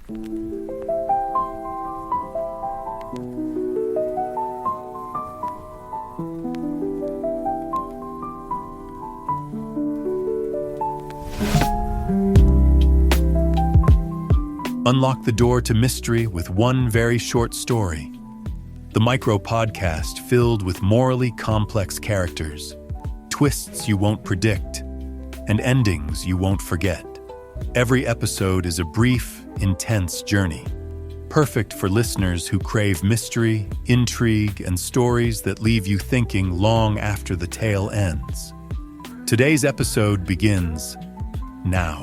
Unlock the door to mystery with one very short story. The micro-podcast filled with morally complex characters, twists you won't predict, and endings you won't forget. Every episode is a brief, intense journey, perfect for listeners who crave mystery, intrigue, and stories that leave you thinking long after the tale ends. Today's episode begins now.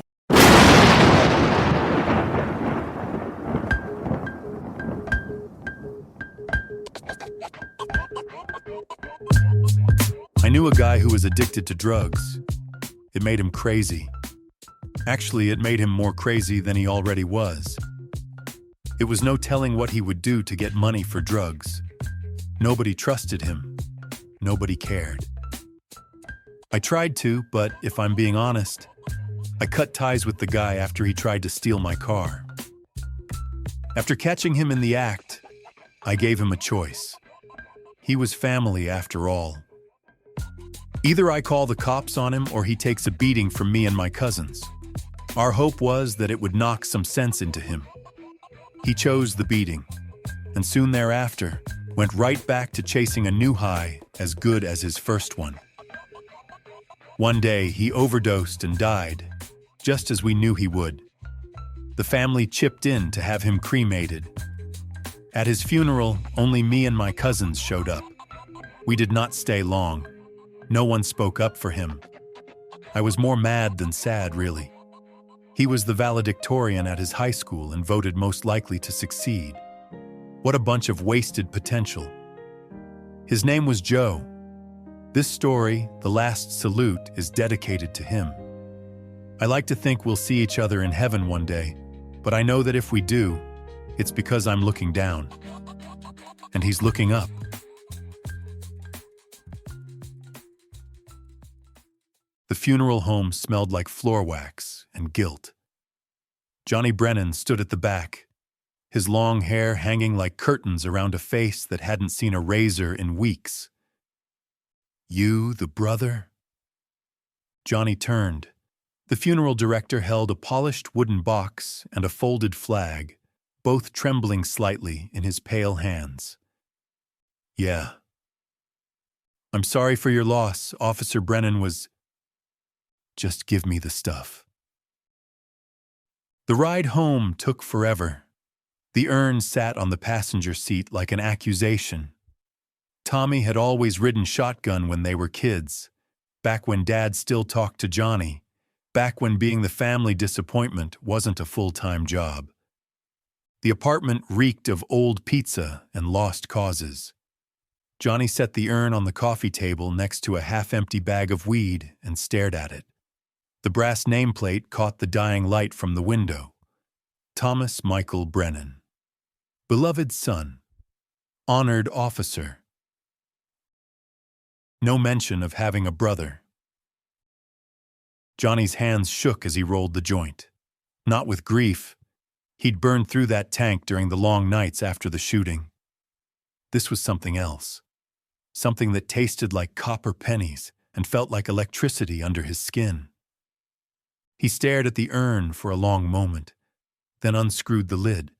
I knew a guy who was addicted to drugs. It made him crazy. Actually, it made him more crazy than he already was. It was no telling what he would do to get money for drugs. Nobody trusted him. Nobody cared. I tried to, but if I'm being honest, I cut ties with the guy after he tried to steal my car. After catching him in the act, I gave him a choice. He was family after all. Either I call the cops on him or he takes a beating from me and my cousins. Our hope was that it would knock some sense into him. He chose the beating, and soon thereafter went right back to chasing a new high as good as his first one. One day he overdosed and died, just as we knew he would. The family chipped in to have him cremated. At his funeral, only me and my cousins showed up. We did not stay long. No one spoke up for him. I was more mad than sad, really. He was the valedictorian at his high school and voted most likely to succeed. What a bunch of wasted potential. His name was Joe. This story, The Last Salute, is dedicated to him. I like to think we'll see each other in heaven one day, but I know that if we do, it's because I'm looking down. And he's looking up. The funeral home smelled like floor wax and guilt. Johnny Brennan stood at the back, his long hair hanging like curtains around a face that hadn't seen a razor in weeks. "You, the brother?" Johnny turned. The funeral director held a polished wooden box and a folded flag, both trembling slightly in his pale hands. "Yeah. I'm sorry for your loss. Officer Brennan was... Just give me the stuff." The ride home took forever. The urn sat on the passenger seat like an accusation. Tommy had always ridden shotgun when they were kids, back when Dad still talked to Johnny, back when being the family disappointment wasn't a full-time job. The apartment reeked of old pizza and lost causes. Johnny set the urn on the coffee table next to a half-empty bag of weed and stared at it. The brass nameplate caught the dying light from the window. Thomas Michael Brennan. Beloved son. Honored officer. No mention of having a brother. Johnny's hands shook as he rolled the joint. Not with grief. He'd burned through that tank during the long nights after the shooting. This was something else. Something that tasted like copper pennies and felt like electricity under his skin. He stared at the urn for a long moment, then unscrewed the lid.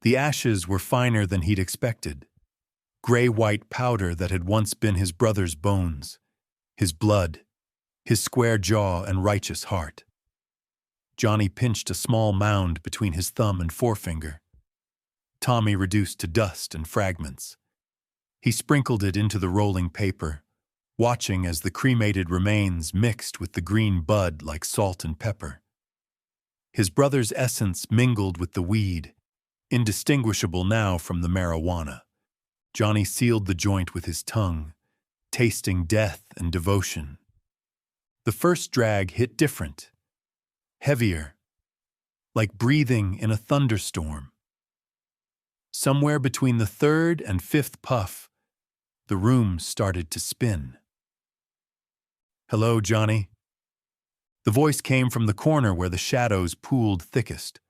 The ashes were finer than he'd expected. Gray-white powder that had once been his brother's bones, his blood, his square jaw and righteous heart. Johnny pinched a small mound between his thumb and forefinger. Tommy reduced to dust and fragments. He sprinkled it into the rolling paper, watching as the cremated remains mixed with the green bud like salt and pepper. His brother's essence mingled with the weed, indistinguishable now from the marijuana. Johnny sealed the joint with his tongue, tasting death and devotion. The first drag hit different, heavier, like breathing in a thunderstorm. Somewhere between the third and fifth puff, the room started to spin. "Hello, Johnny." The voice came from the corner where the shadows pooled thickest.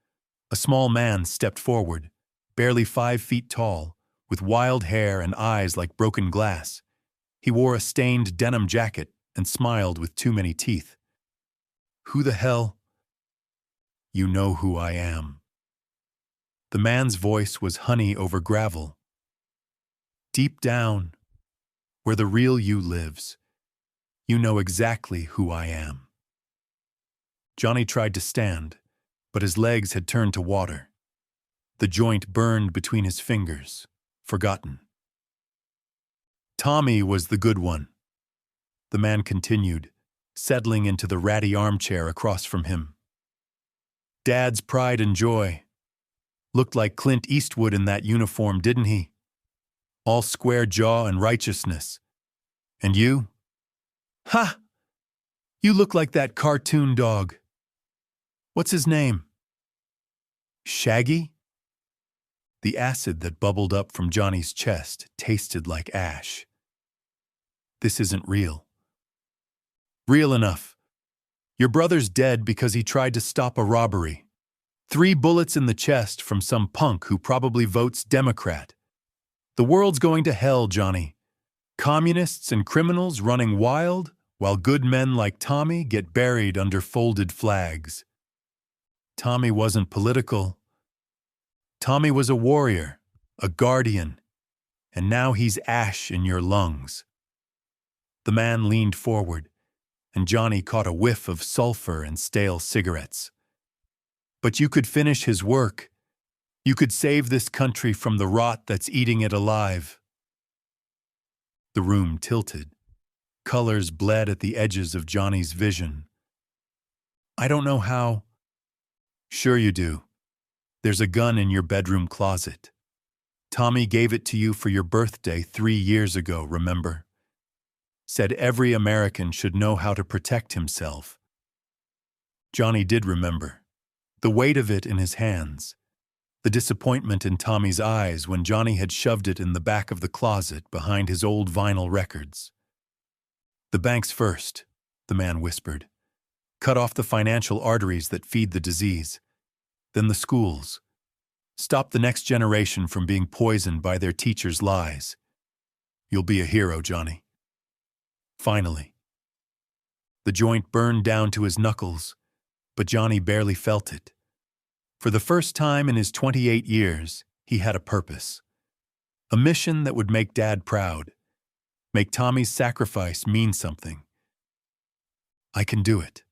A small man stepped forward, barely 5 feet tall, with wild hair and eyes like broken glass. He wore a stained denim jacket and smiled with too many teeth. "Who the hell?" "You know who I am." The man's voice was honey over gravel. "Deep down, where the real you lives, you know exactly who I am." Johnny tried to stand, but his legs had turned to water. The joint burned between his fingers, forgotten. "Tommy was the good one," the man continued, settling into the ratty armchair across from him. "Dad's pride and joy. Looked like Clint Eastwood in that uniform, didn't he? All square jaw and righteousness. And you? Ha! You look like that cartoon dog. What's his name? Shaggy?" The acid that bubbled up from Johnny's chest tasted like ash. "This isn't real." "Real enough. Your brother's dead because he tried to stop a robbery. 3 bullets in the chest from some punk who probably votes Democrat. The world's going to hell, Johnny. Communists and criminals running wild, while good men like Tommy get buried under folded flags. Tommy wasn't political. Tommy was a warrior, a guardian, and now he's ash in your lungs." The man leaned forward, and Johnny caught a whiff of sulfur and stale cigarettes. "But you could finish his work. You could save this country from the rot that's eating it alive." The room tilted. Colors bled at the edges of Johnny's vision. "I don't know how." "Sure you do. There's a gun in your bedroom closet. Tommy gave it to you for your birthday 3 years ago, remember? Said every American should know how to protect himself." Johnny did remember. The weight of it in his hands. The disappointment in Tommy's eyes when Johnny had shoved it in the back of the closet behind his old vinyl records. "The banks first," the man whispered. "Cut off the financial arteries that feed the disease. Then the schools. Stop the next generation from being poisoned by their teachers' lies. You'll be a hero, Johnny." Finally. The joint burned down to his knuckles, but Johnny barely felt it. For the first time in his 28 years, he had a purpose. A mission that would make Dad proud. Make Tommy's sacrifice mean something. "I can do it."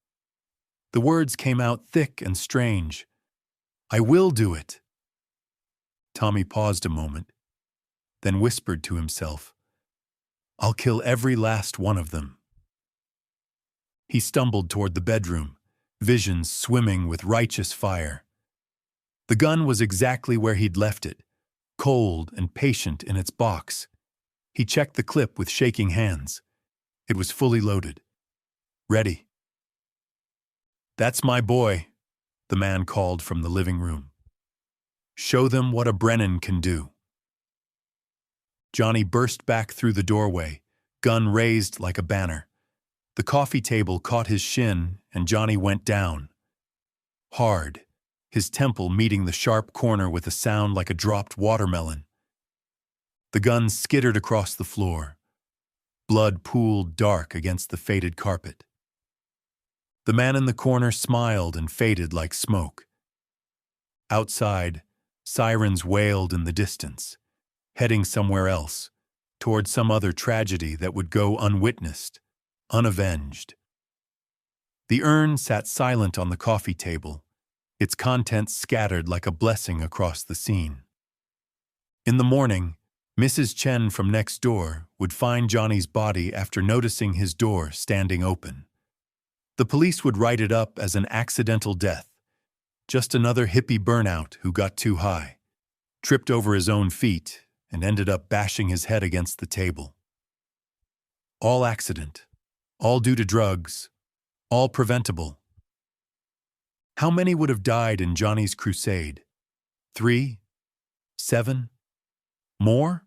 The words came out thick and strange. "I will do it." Tommy paused a moment, then whispered to himself, "I'll kill every last one of them." He stumbled toward the bedroom, visions swimming with righteous fire. The gun was exactly where he'd left it, cold and patient in its box. He checked the clip with shaking hands. It was fully loaded. Ready. "That's my boy," the man called from the living room. "Show them what a Brennan can do." Johnny burst back through the doorway, gun raised like a banner. The coffee table caught his shin, and Johnny went down. Hard, his temple meeting the sharp corner with a sound like a dropped watermelon. The gun skittered across the floor. Blood pooled dark against the faded carpet. The man in the corner smiled and faded like smoke. Outside, sirens wailed in the distance, heading somewhere else, toward some other tragedy that would go unwitnessed, unavenged. The urn sat silent on the coffee table, its contents scattered like a blessing across the scene. In the morning, Mrs. Chen from next door would find Johnny's body after noticing his door standing open. The police would write it up as an accidental death, just another hippie burnout who got too high, tripped over his own feet, and ended up bashing his head against the table. All accident, all due to drugs, all preventable. How many would have died in Johnny's crusade? 3? 7? More?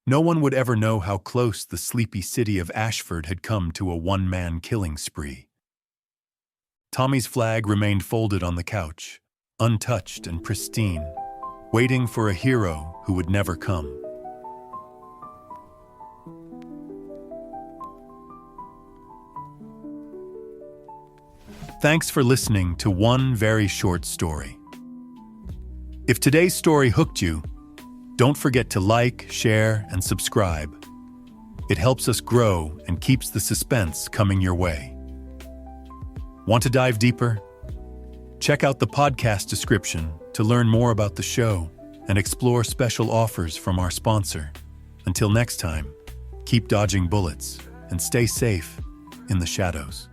No one would ever know how close the sleepy city of Ashford had come to a one-man killing spree. Tommy's flag remained folded on the couch, untouched and pristine, waiting for a hero who would never come. Thanks for listening to one very short story. If today's story hooked you, don't forget to like, share, and subscribe. It helps us grow and keeps the suspense coming your way. Want to dive deeper? Check out the podcast description to learn more about the show and explore special offers from our sponsor. Until next time, keep dodging bullets and stay safe in the shadows.